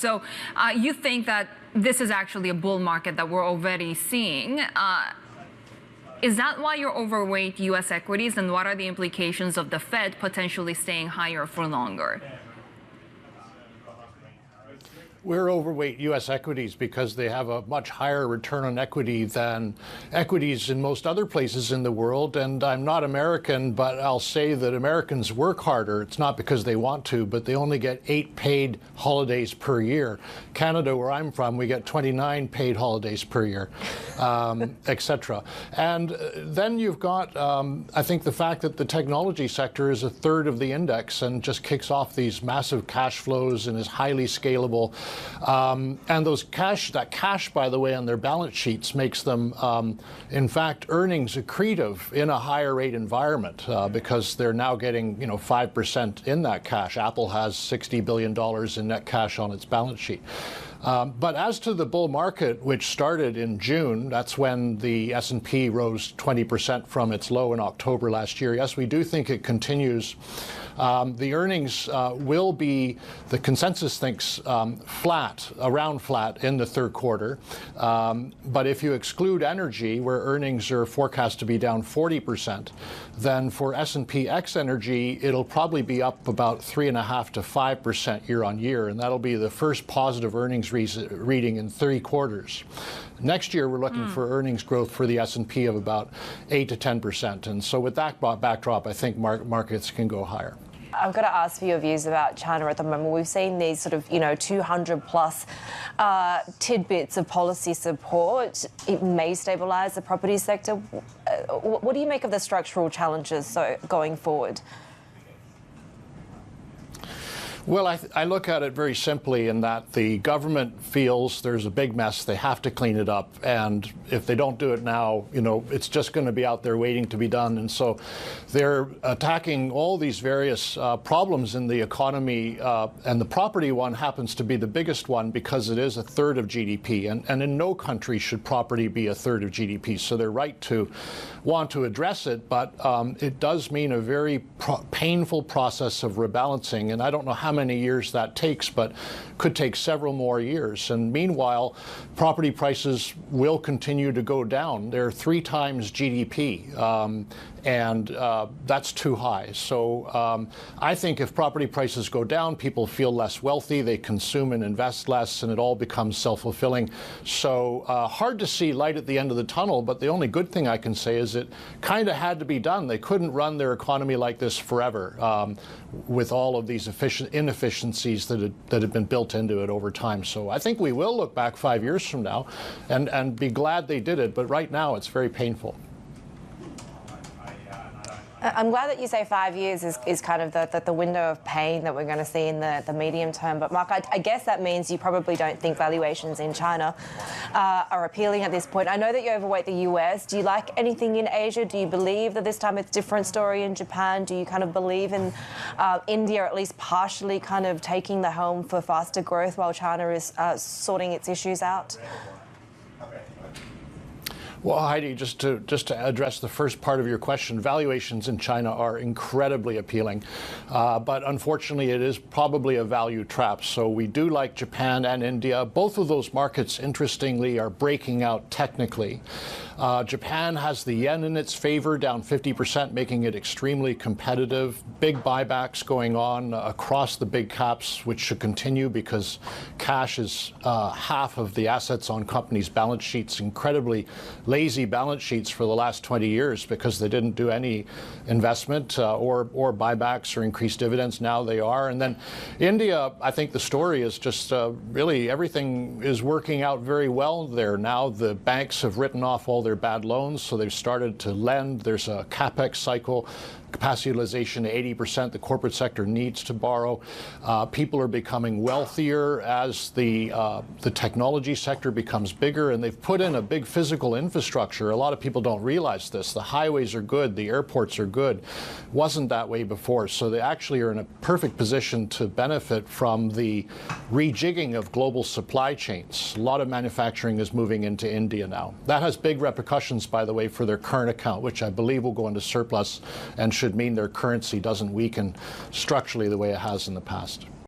So you think that this is actually a bull market that we're already seeing. Is that why you're overweight U.S. equities, and what are the implications of the Fed potentially staying higher for longer? We're overweight U.S. equities because they have a much higher return on equity than equities in most other places in the world. And I'm not American, but I'll say that Americans work harder. It's not because they want to, but they only get 8 paid holidays per year. Canada, where I'm from, we get 29 paid holidays per year, etc. And then you've got, I think, the fact that the technology sector is a third of the index and just kicks off these massive cash flows and is highly scalable. And that cash, by the way, on their balance sheets makes them, in fact, earnings accretive in a higher rate environment because they're now getting, 5% in that cash. Apple has $60 billion in net cash on its balance sheet. But as to the bull market, which started in June, that's when the S&P rose 20% from its low in October last year. Yes, we do think it continues. The earnings will be, the consensus thinks, around flat in the third quarter. But if you exclude energy, where earnings are forecast to be down 40%, then for S&P X energy, it'll probably be up about 3.5% to 5% year on year. And that'll be the first positive earnings reading in 3 quarters. Next year, we're looking for earnings growth for the S&P of about 8 to 10%. And so with that backdrop, I think markets can go higher. I've got to ask for your views about China at the moment. We've seen these sort of, 200 plus tidbits of policy support. It may stabilise the property sector. What do you make of the structural challenges going forward? Well, I look at it very simply in that the government feels there's a big mess, they have to clean it up, and if they don't do it now, it's just going to be out there waiting to be done. And so they're attacking all these various problems in the economy, and the property one happens to be the biggest one because it is a third of GDP, and in no country should property be a third of GDP. So they're right to want to address it, but it does mean a very painful process of rebalancing, and I don't know how many years that takes, but could take several more years. And meanwhile, property prices will continue to go down. They're 3 times GDP, and that's too high. So I think if property prices go down, people feel less wealthy, they consume and invest less, and it all becomes self-fulfilling. So hard to see light at the end of the tunnel, but the only good thing I can say is it kind of had to be done. They couldn't run their economy like this forever with all of these inefficiencies that had been built into it over time. So I think we will look back 5 years from now and be glad they did it, but right now it's very painful. I'm glad that you say 5 years is kind of the window of pain that we're going to see in the medium term. But Mark, I guess that means you probably don't think valuations in China are appealing at this point. I know that you overweight the US. Do you like anything in Asia? Do you believe that this time it's a different story in Japan? Do you kind of believe in India at least partially kind of taking the helm for faster growth while China is sorting its issues out? Well, Heidi, just to address the first part of your question, valuations in China are incredibly appealing, but unfortunately it is probably a value trap. So we do like Japan and India. Both of those markets, interestingly, are breaking out technically. Japan has the yen in its favor, down 50%, making it extremely competitive. Big buybacks going on across the big caps, which should continue because cash is half of the assets on companies' balance sheets. Incredibly lazy balance sheets for the last 20 years because they didn't do any investment or buybacks or increased dividends. Now they are. And then India, I think the story is just really everything is working out very well there. Now the banks have written off all their bad loans, so they've started to lend. There's a capex cycle. Capacity utilization to 80%. The corporate sector needs to borrow. People are becoming wealthier as the technology sector becomes bigger, and they've put in a big physical infrastructure. A lot of people don't realize this. The highways are good. The airports are good. Wasn't that way before. So they actually are in a perfect position to benefit from the rejigging of global supply chains. A lot of manufacturing is moving into India now. That has big repercussions, by the way, for their current account, which I believe will go into surplus and should mean their currency doesn't weaken structurally the way it has in the past.